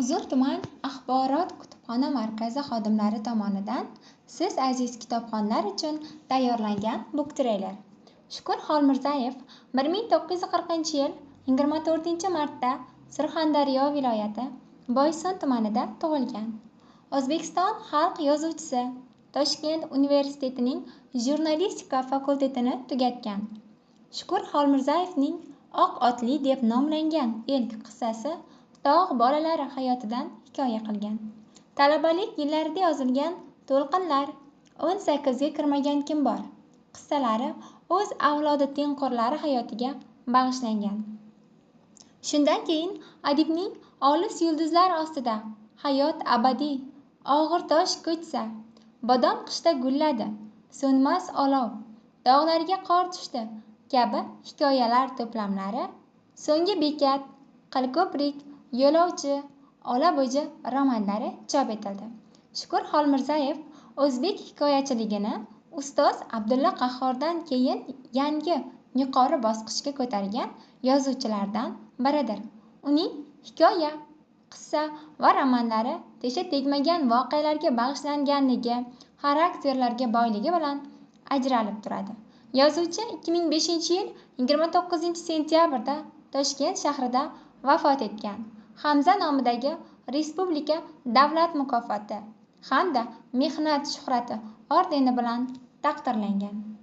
Uzur tuman axborot kutubxona markazi xodimlari tomonidan siz aziz kitobxonlar uchun tayyorlangan book trailer. Shukur Xolmirzayev 1940-yil 24-martda Surxondaryo viloyati Boysun tumanida tug'ilgan. O'zbekiston xalq yozuvchisi, Toshkent universitetining jurnalistika fakultetini tugatgan. Shukur Xolmirzayevning Oq otli deb nomlangan ilk qissasi tog' bolalari hayotidan hikoya qilgan. Talabalik yillarida yozilgan To'lqinlar, 18 ga kirmagan kim bor qissalari o'z avlodi tengqurlari hayotiga bag'ishlangan. Shundan keyin adibning olis yulduzlar ostida, hayot abadiy, og'ir tosh ko'chsa, bodom qishda gulladi, so'nmas olov, dog'larga qor tushdi kabi hikoyalar to'plamlari, So'nggi bekat, Qilko'prik, Yo'lovchi, Olabo'ji romanlari chop etildi. Shukur Xolmirzayev o'zbek hikoyachiligini ustoz Abdulla Qahhordan keyin yangi yuqori bosqichga ko'targan yozuvchilardan biridir. Uning hikoya, qissa va romanlari tesha tegmagan voqealarga bag'ishlanganligi, xarakterlarga boyligi bilan ajralib turadi. Yozuvchi 2005-yil 29-sentyabrda Toshkent shahrida vafot etgan. Hamza nomidagi Respublika davlat mukofoti hamda Mehnat shuhrati ordeni bilan taqdirlangan.